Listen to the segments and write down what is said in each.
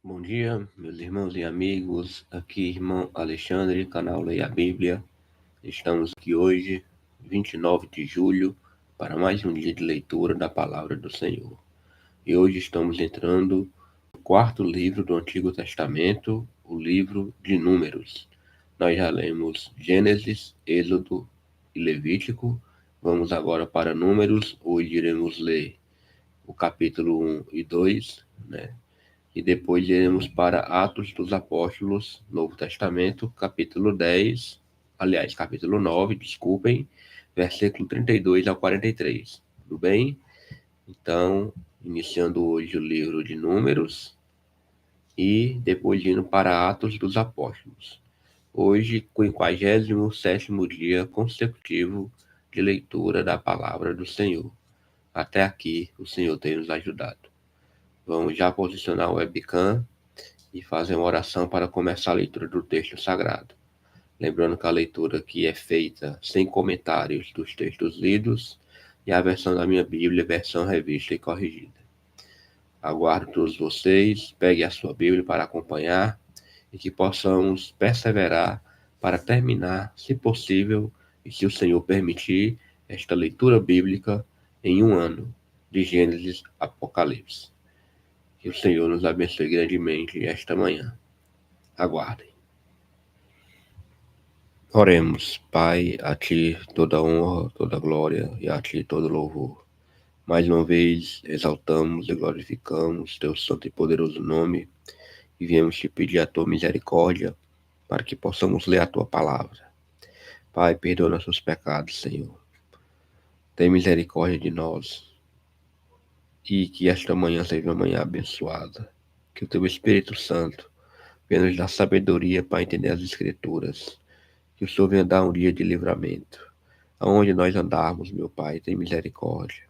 Bom dia, meus irmãos e amigos. Aqui, irmão Alexandre, canal Leia a Bíblia. Estamos aqui hoje, 29 de julho, para mais um dia de leitura da Palavra do Senhor. E hoje estamos entrando no quarto livro do Antigo Testamento, o livro de Números. Nós já lemos Gênesis, Êxodo e Levítico. Vamos agora para Números. Hoje iremos ler o capítulo 1 e 2, né? E depois iremos para Atos dos Apóstolos, Novo Testamento, capítulo 10, aliás, capítulo 9, desculpem, versículo 32 ao 43. Tudo bem? Então, iniciando hoje o livro de Números e depois indo para Atos dos Apóstolos. Hoje, o 57º dia consecutivo de leitura da palavra do Senhor. Até aqui, o Senhor tem nos ajudado. Vamos já posicionar o webcam e fazer uma oração para começar a leitura do texto sagrado. Lembrando que a leitura aqui é feita sem comentários dos textos lidos e a versão da minha Bíblia, versão revista e corrigida. Aguardo todos vocês, pegue a sua Bíblia para acompanhar e que possamos perseverar para terminar, se possível, e se o Senhor permitir, esta leitura bíblica em um ano, de Gênesis a Apocalipse. Que o Senhor nos abençoe grandemente esta manhã. Aguardem. Oremos, Pai, a Ti toda honra, toda glória e a Ti todo louvor. Mais uma vez exaltamos e glorificamos Teu santo e poderoso nome e viemos Te pedir a Tua misericórdia para que possamos ler a Tua palavra. Pai, perdoa nossos pecados, Senhor. Tem misericórdia de nós e que esta manhã seja uma manhã abençoada. Que o Teu Espírito Santo venha nos dar sabedoria para entender as Escrituras. Que o Senhor venha dar um dia de livramento. Aonde nós andarmos, meu Pai, tem misericórdia.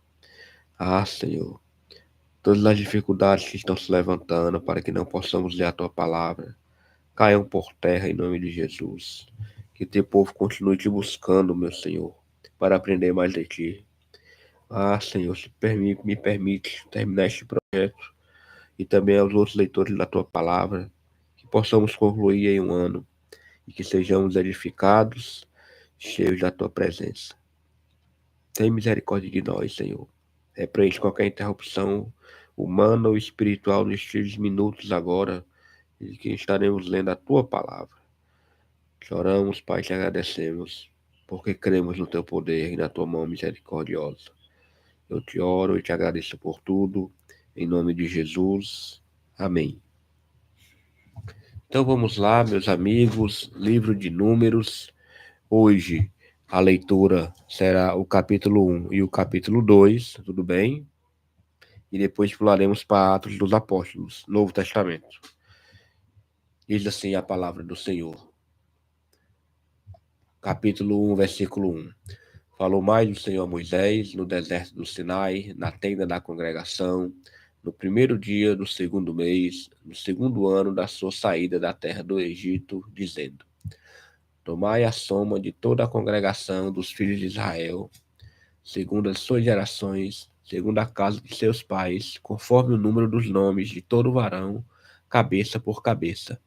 Ah, Senhor, todas as dificuldades que estão se levantando para que não possamos ler a Tua palavra, caiam por terra em nome de Jesus. Que Teu povo continue Te buscando, meu Senhor, para aprender mais de Ti. Ah, Senhor, se me permite terminar este projeto e também aos outros leitores da Tua palavra, que possamos concluir em um ano e que sejamos edificados, cheios da Tua presença. Tem misericórdia de nós, Senhor. Repreende qualquer interrupção humana ou espiritual nestes minutos agora, em que estaremos lendo a Tua palavra. Choramos, Pai, te agradecemos, porque cremos no Teu poder e na Tua mão misericordiosa. Eu te oro e te agradeço por tudo, em nome de Jesus. Amém. Então vamos lá, meus amigos, livro de Números. Hoje a leitura será o capítulo 1 e o capítulo 2, tudo bem? E depois pularemos para Atos dos Apóstolos, Novo Testamento. Diz assim a palavra do Senhor. Capítulo 1, versículo 1. Falou mais o Senhor a Moisés no deserto do Sinai, na tenda da congregação, no primeiro dia do segundo mês, no segundo ano da sua saída da terra do Egito, dizendo: Tomai a soma de toda a congregação dos filhos de Israel, segundo as suas gerações, segundo a casa de seus pais, conforme o número dos nomes de todo varão, cabeça por cabeça.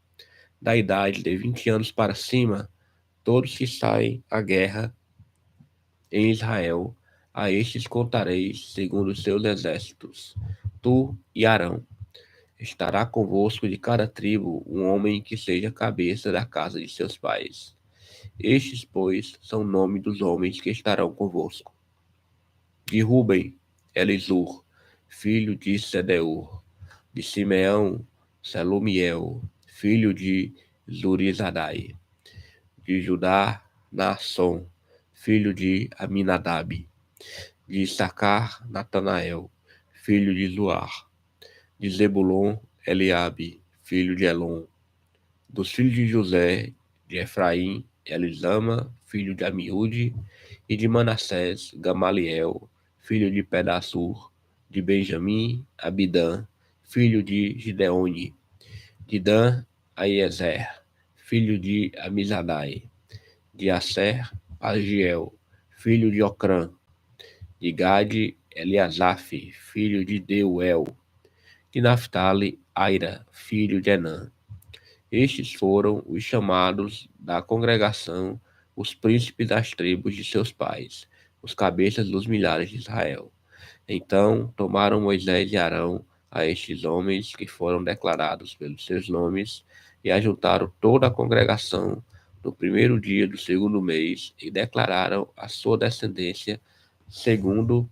Da idade de 20 anos para cima, todos que saem à guerra em Israel, a estes contareis segundo os seus exércitos. Tu e Arão. Estará convosco de cada tribo um homem que seja cabeça da casa de seus pais. Estes, pois, são o nome dos homens que estarão convosco. De Ruben, Elisur, filho de Sedeur. De Simeão, Selumiel, filho de Zurizadai. De Judá, Naasson, filho de Aminadab. De Issacar, Natanael, filho de Zuar. De Zebulon, Eliabe, filho de Elon. Dos filhos de José, de Efraim, Elisama, filho de Amiúde. E de Manassés, Gamaliel, filho de Pedassur. De Benjamim, Abidã, filho de Gideone. De Dan, Aiezer, filho de Amizadai. De Asser, Pagiel, filho de Ocrã. De Gade, Eliasaf, filho de Deuel. De Naphtali, Aira, filho de Enã. Estes foram os chamados da congregação, os príncipes das tribos de seus pais, os cabeças dos milhares de Israel. Então tomaram Moisés e Arão a estes homens que foram declarados pelos seus nomes e ajuntaram toda a congregação no primeiro dia do segundo mês e declararam a sua descendência segundo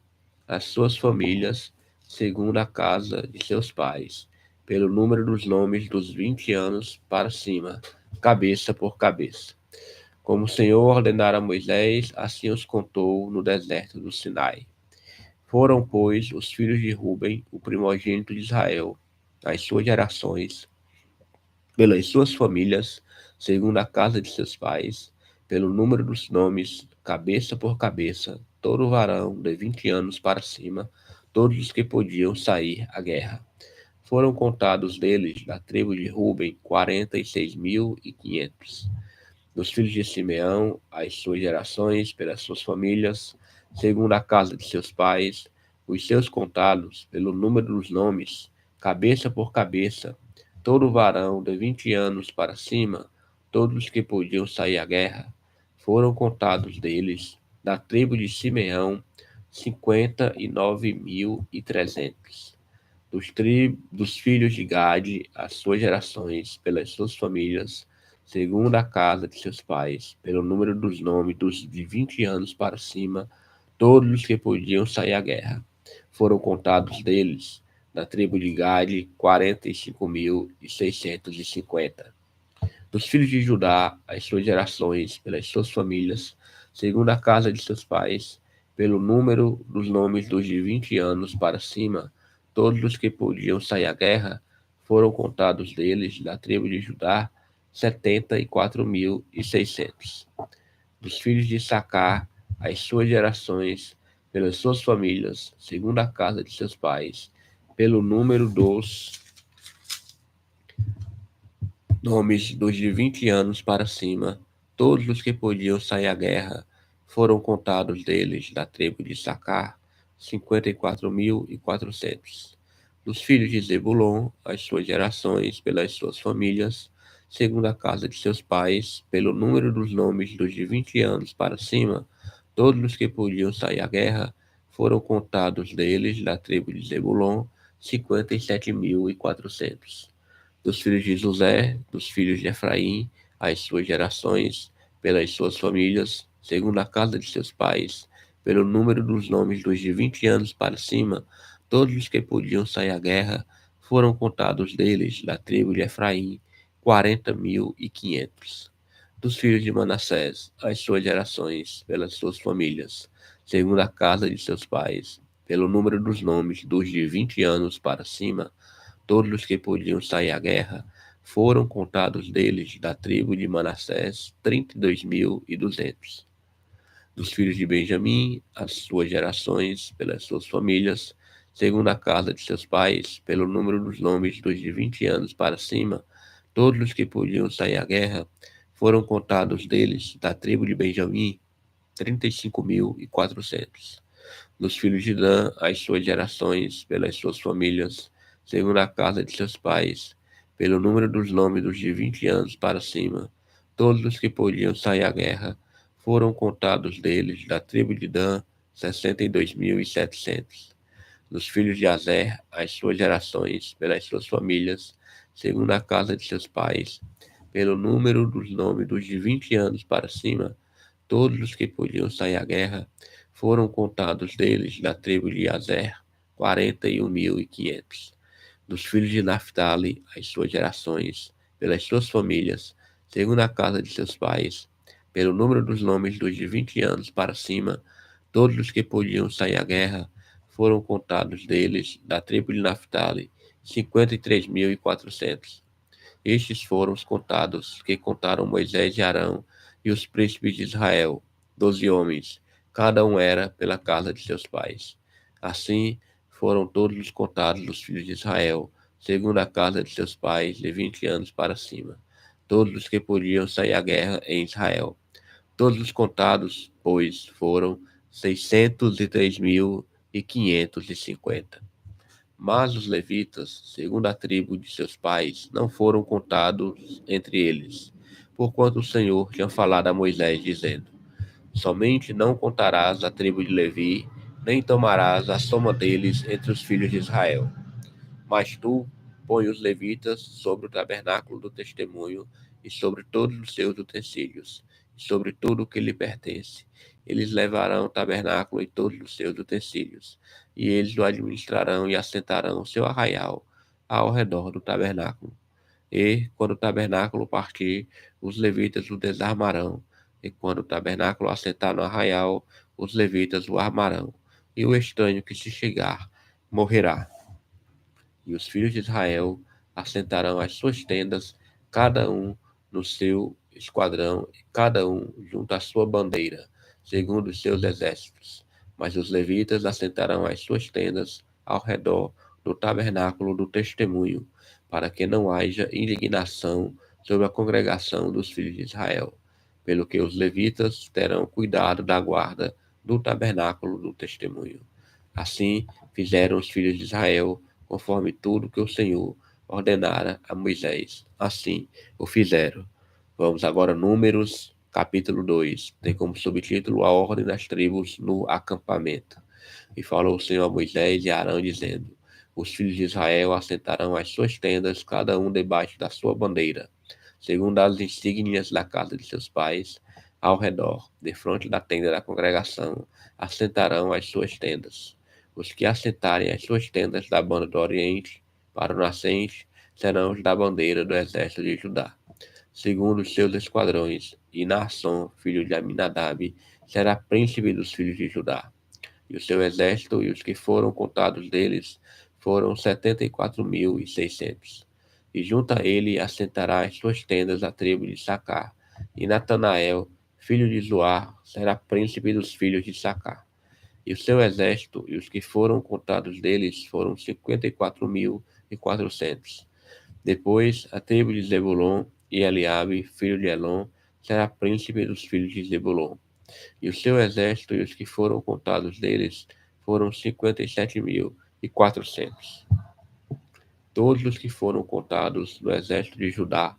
as suas famílias, segundo a casa de seus pais, pelo número dos nomes dos 20 anos para cima, cabeça por cabeça. Como o Senhor ordenara a Moisés, assim os contou no deserto do Sinai. Foram, pois, os filhos de Ruben, o primogênito de Israel, as suas gerações, pelas suas famílias, segundo a casa de seus pais, pelo número dos nomes, cabeça por cabeça, todo varão de 20 anos para cima, todos os que podiam sair à guerra. Foram contados deles, da tribo de Ruben, 46.500. Dos filhos de Simeão, as suas gerações, pelas suas famílias, segundo a casa de seus pais, os seus contados, pelo número dos nomes, cabeça por cabeça, todo varão de 20 anos para cima, todos os que podiam sair à guerra, foram contados deles, da tribo de Simeão, 59.300. Dos filhos de Gade, as suas gerações, pelas suas famílias, segundo a casa de seus pais, pelo número dos nomes de 20 anos para cima, todos os que podiam sair à guerra. Foram contados deles, da tribo de Gade, 45.650. Dos filhos de Judá, as suas gerações, pelas suas famílias, segundo a casa de seus pais, pelo número dos nomes dos de 20 anos para cima, todos os que podiam sair à guerra, foram contados deles, da tribo de Judá, 74.600. Dos filhos de Issacar, as suas gerações, pelas suas famílias, segundo a casa de seus pais, pelo número dos nomes dos de 20 anos para cima, todos os que podiam sair à guerra, foram contados deles, da tribo de Issacar, 54.400. Dos filhos de Zebulon, as suas gerações, pelas suas famílias, segundo a casa de seus pais, pelo número dos nomes dos de 20 anos para cima, todos os que podiam sair à guerra, foram contados deles, da tribo de Zebulon, 57.400. Dos filhos de José, dos filhos de Efraim, as suas gerações, pelas suas famílias, segundo a casa de seus pais, pelo número dos nomes dos de 20 anos para cima, todos os que podiam sair à guerra, foram contados deles, da tribo de Efraim, 40.500. Dos filhos de Manassés, as suas gerações, pelas suas famílias, segundo a casa de seus pais, pelo número dos nomes dos de 20 anos para cima, todos os que podiam sair à guerra, foram contados deles, da tribo de Manassés, 32.200. Dos filhos de Benjamim, as suas gerações, pelas suas famílias, segundo a casa de seus pais, pelo número dos nomes dos de 20 anos para cima, todos os que podiam sair à guerra, foram contados deles, da tribo de Benjamim, 35.400. Dos filhos de Dan, as suas gerações, pelas suas famílias, segundo a casa de seus pais, pelo número dos nomes dos de 20 anos para cima, todos os que podiam sair à guerra, foram contados deles, da tribo de Dan, 62.700. Dos filhos de Azer, as suas gerações, pelas suas famílias, segundo a casa de seus pais, pelo número dos nomes dos de 20 anos para cima, todos os que podiam sair à guerra, foram contados deles, da tribo de Azer, 41.500. Dos filhos de Naphtali, as suas gerações, pelas suas famílias, segundo a casa de seus pais, pelo número dos nomes dos de 20 anos para cima, todos os que podiam sair à guerra, foram contados deles, da tribo de Naphtali, 53.400. Estes foram os contados que contaram Moisés e Arão e os príncipes de Israel, 12 homens, cada um era pela casa de seus pais. Assim foram todos os contados dos filhos de Israel, segundo a casa de seus pais, de 20 anos para cima, todos os que podiam sair à guerra em Israel. Todos os contados, pois, foram 603.550. Mas os levitas, segundo a tribo de seus pais, não foram contados entre eles, porquanto o Senhor tinha falado a Moisés, dizendo: somente não contarás a tribo de Levi, nem tomarás a soma deles entre os filhos de Israel. Mas tu põe os levitas sobre o tabernáculo do testemunho e sobre todos os seus utensílios, e sobre tudo o que lhe pertence. Eles levarão o tabernáculo e todos os seus utensílios, e eles o administrarão e assentarão o seu arraial ao redor do tabernáculo. E, quando o tabernáculo partir, os levitas o desarmarão. E quando o tabernáculo assentar no arraial, os levitas o armarão. E o estranho que se chegar morrerá. E os filhos de Israel assentarão as suas tendas, cada um no seu esquadrão, e cada um junto à sua bandeira, segundo os seus exércitos. Mas os levitas assentarão as suas tendas ao redor do tabernáculo do testemunho, para que não haja indignação sobre a congregação dos filhos de Israel. Pelo que os levitas terão cuidado da guarda do tabernáculo do testemunho. Assim fizeram os filhos de Israel, conforme tudo que o Senhor ordenara a Moisés. Assim o fizeram. Vamos agora a Números, capítulo 2. Tem como subtítulo a ordem das tribos no acampamento. E falou o Senhor a Moisés e a Arão, dizendo: os filhos de Israel assentarão as suas tendas, cada um debaixo da sua bandeira, segundo as insígnias da casa de seus pais, ao redor, defronte da tenda da congregação, assentarão as suas tendas. Os que assentarem as suas tendas da banda do Oriente para o nascente serão os da bandeira do exército de Judá, segundo os seus esquadrões, e Naasson, filho de Aminadab, será príncipe dos filhos de Judá. E o seu exército e os que foram contados deles foram 74.600. E junto a ele assentará as suas tendas a tribo de Sacar, e Natanael, filho de Zoar, será príncipe dos filhos de Sacar. E o seu exército e os que foram contados deles foram 54.400. Depois, a tribo de Zebulon e Eliabe, filho de Elon, será príncipe dos filhos de Zebulon. E o seu exército e os que foram contados deles foram 57.400. Todos os que foram contados do exército de Judá,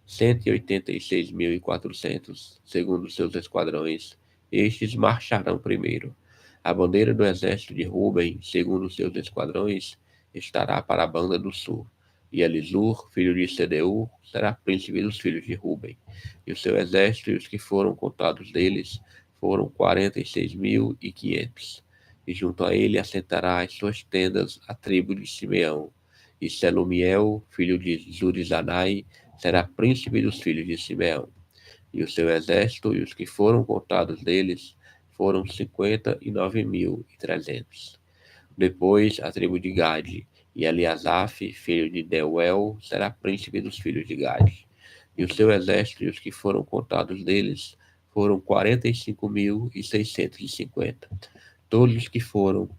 186.400, segundo seus esquadrões, estes marcharão primeiro. A bandeira do exército de Ruben, segundo seus esquadrões, estará para a banda do sul. E Elisur, filho de Sedeur, será príncipe dos filhos de Ruben. E o seu exército e os que foram contados deles foram 46.500. E junto a ele assentará as suas tendas a tribo de Simeão. E Selumiel, filho de Zurizadai, será príncipe dos filhos de Simeão. E o seu exército e os que foram contados deles foram 59.300. Depois, a tribo de Gade, e Eliasaf, filho de Deuel, será príncipe dos filhos de Gade. E o seu exército e os que foram contados deles foram 45.650. Todos os que foram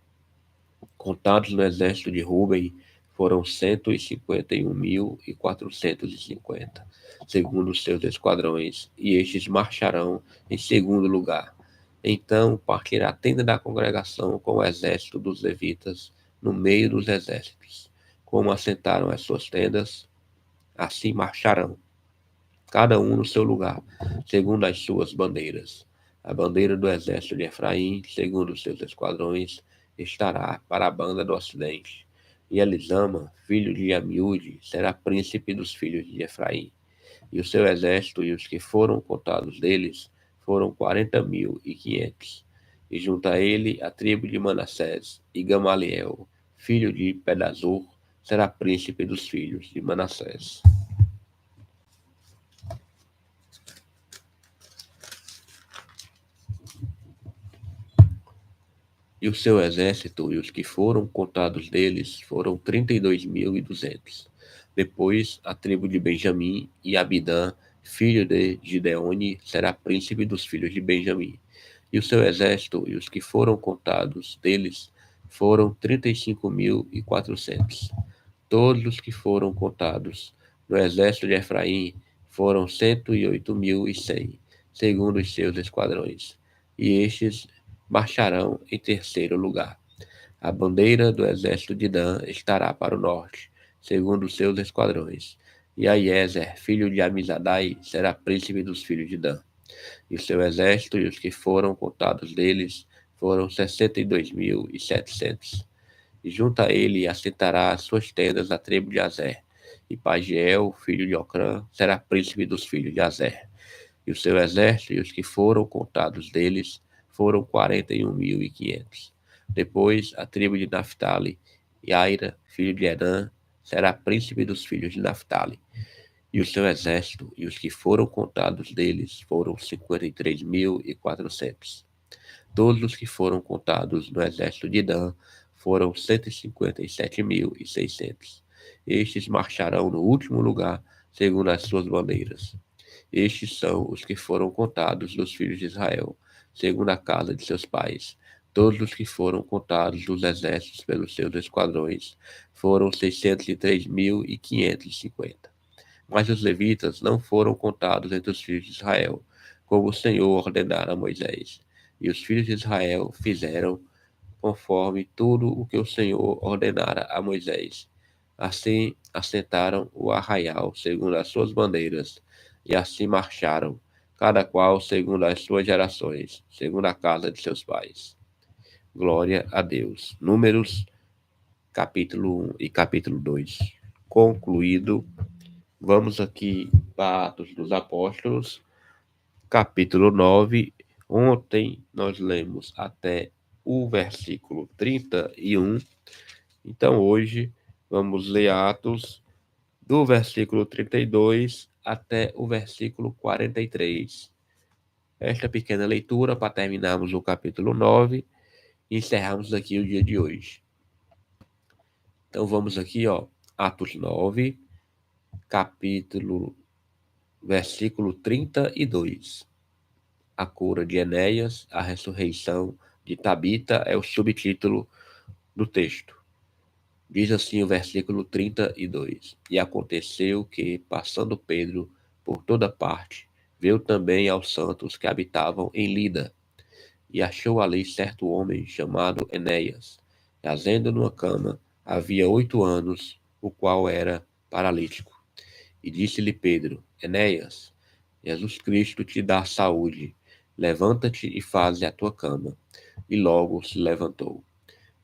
contados no exército de Ruben foram 151.450, segundo os seus esquadrões, e estes marcharão em segundo lugar. Então partirá a tenda da congregação com o exército dos levitas no meio dos exércitos. Como assentaram as suas tendas, assim marcharão, cada um no seu lugar, segundo as suas bandeiras. A bandeira do exército de Efraim, segundo os seus esquadrões, estará para a banda do ocidente. E Elisama, filho de Amiúde, será príncipe dos filhos de Efraim. E o seu exército e os que foram contados deles foram 40.500. E junto a ele a tribo de Manassés, e Gamaliel, filho de Pedazur, será príncipe dos filhos de Manassés. E o seu exército e os que foram contados deles foram 32.200. Depois, a tribo de Benjamim, e Abidã, filho de Gideone, será príncipe dos filhos de Benjamim. E o seu exército e os que foram contados deles foram 35.400. Todos os que foram contados no exército de Efraim foram 108.100, segundo os seus esquadrões. E estes marcharão em terceiro lugar. A bandeira do exército de Dan estará para o norte, segundo os seus esquadrões. E Aiezer, filho de Amizadai, será príncipe dos filhos de Dan. E o seu exército e os que foram contados deles foram 62.700. E junto a ele assentará as suas tendas a tribo de Azer. E Pagiel, filho de Ocrã, será príncipe dos filhos de Azer. E o seu exército e os que foram contados deles foram 41.500. Depois, a tribo de Naphtali, Yaira, filho de Enã, será príncipe dos filhos de Naphtali. E o seu exército e os que foram contados deles foram 53.400. Todos os que foram contados no exército de Dan foram 157.600. Estes marcharão no último lugar, segundo as suas bandeiras. Estes são os que foram contados dos filhos de Israel, segundo a casa de seus pais. Todos os que foram contados dos exércitos pelos seus esquadrões foram 603.550. Mas os levitas não foram contados entre os filhos de Israel, como o Senhor ordenara a Moisés. E os filhos de Israel fizeram conforme tudo o que o Senhor ordenara a Moisés. Assim assentaram o arraial segundo as suas bandeiras, e assim marcharam, cada qual segundo as suas gerações, segundo a casa de seus pais. Glória a Deus. Números, capítulo 1 e capítulo 2. Concluído. Vamos aqui para Atos dos Apóstolos, capítulo 9. Ontem nós lemos até o versículo 31. Então hoje vamos ler Atos do versículo 32 até o versículo 43. Esta pequena leitura para terminarmos o capítulo 9 e encerrarmos aqui o dia de hoje. Então vamos aqui, Atos 9, versículo 32. A cura de Enéas, a ressurreição de Tabita é o subtítulo do texto. Diz assim o versículo 32. E aconteceu que, passando Pedro por toda parte, veio também aos santos que habitavam em Lida, e achou ali certo homem chamado Enéas, jazendo numa cama, havia 8 anos, o qual era paralítico. E disse-lhe Pedro: Enéas, Jesus Cristo te dá saúde, levanta-te e faze a tua cama. E logo se levantou.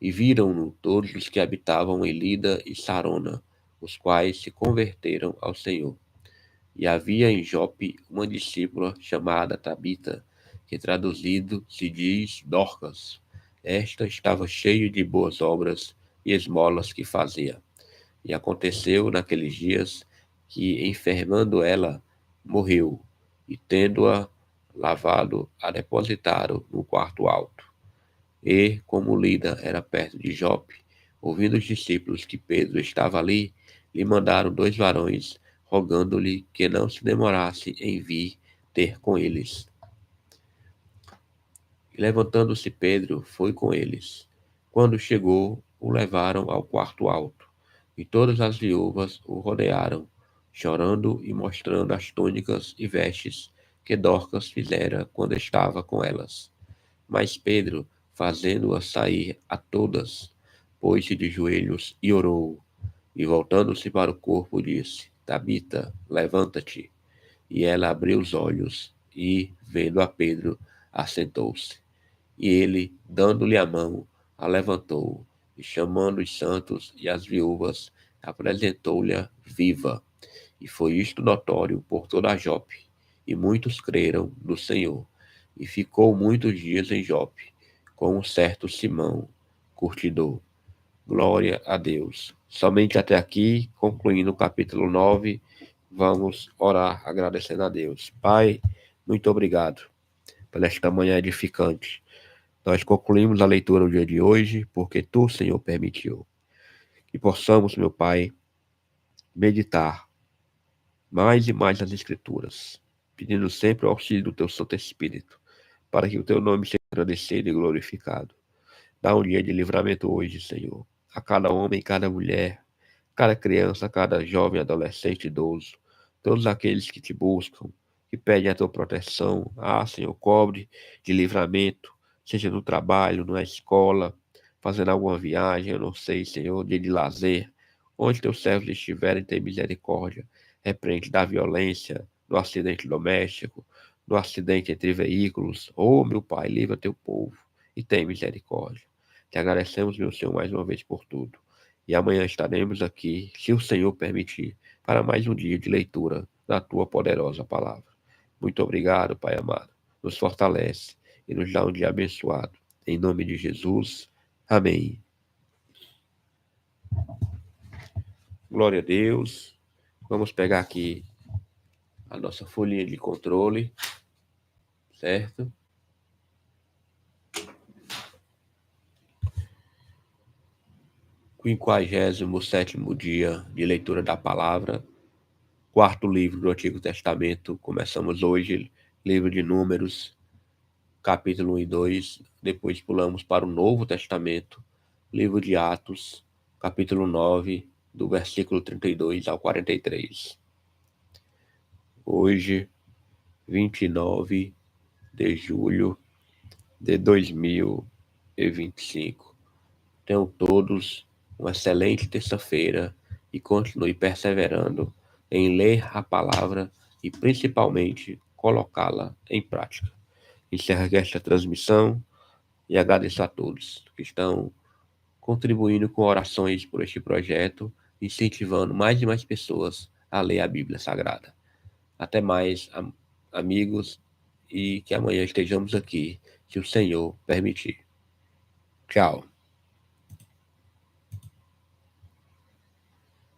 E viram-no todos os que habitavam em Lida e Sarona, os quais se converteram ao Senhor. E havia em Jope uma discípula chamada Tabita, que traduzido se diz Dorcas. Esta estava cheia de boas obras e esmolas que fazia. E aconteceu naqueles dias que, enfermando ela, morreu, e tendo-a lavado, a depositaram no quarto alto. E, como Lida era perto de Jope, ouvindo os discípulos que Pedro estava ali, lhe mandaram 2 varões, rogando-lhe que não se demorasse em vir ter com eles. E levantando-se Pedro, foi com eles. Quando chegou, o levaram ao quarto alto, e todas as viúvas o rodearam, chorando e mostrando as túnicas e vestes que Dorcas fizera quando estava com elas. Mas Pedro, fazendo-as sair a todas, pôs-se de joelhos e orou, e voltando-se para o corpo, disse: Tabita, levanta-te. E ela abriu os olhos, e, vendo a Pedro, assentou-se. E ele, dando-lhe a mão, a levantou, e chamando os santos e as viúvas, apresentou-lhe viva. E foi isto notório por toda a Jope, e muitos creram no Senhor. E ficou muitos dias em Jope, com um certo Simão, curtidor. Glória a Deus. Somente até aqui, concluindo o capítulo 9, vamos orar agradecendo a Deus. Pai, muito obrigado por esta manhã edificante. Nós concluímos a leitura do dia de hoje, porque Tu, Senhor, permitiu. Que possamos, meu Pai, meditar mais e mais nas Escrituras, pedindo sempre o auxílio do Teu Santo Espírito, para que o Teu nome seja agradecido e glorificado. Dá um dia de livramento hoje, Senhor, a cada homem, cada mulher, cada criança, cada jovem, adolescente, idoso, todos aqueles que Te buscam, que pedem a Tua proteção. Senhor, cobre de livramento, seja no trabalho, na escola, fazendo alguma viagem, eu não sei, Senhor, dia de lazer, onde teus servos estiverem, tem misericórdia. Repreende da violência, do acidente doméstico, do acidente entre veículos. Oh, meu Pai, livra teu povo e tem misericórdia. Te agradecemos, meu Senhor, mais uma vez por tudo. E amanhã estaremos aqui, se o Senhor permitir, para mais um dia de leitura da tua poderosa palavra. Muito obrigado, Pai amado. Nos fortalece e nos dá um dia abençoado. Em nome de Jesus. Amém. Glória a Deus. Vamos pegar aqui a nossa folhinha de controle, certo? Quinquagésimo sétimo dia de leitura da palavra, quarto livro do Antigo Testamento. Começamos hoje, livro de Números, capítulo 1 e 2. Depois pulamos para o Novo Testamento, livro de Atos, capítulo 9, do versículo 32 ao 43. Hoje, 29 de julho de 2025. Tenham todos uma excelente terça-feira e continue perseverando em ler a palavra e principalmente colocá-la em prática. Encerro esta transmissão e agradeço a todos que estão contribuindo com orações por este projeto, incentivando mais e mais pessoas a ler a Bíblia Sagrada. Até mais, amigos, e que amanhã estejamos aqui, se o Senhor permitir. Tchau.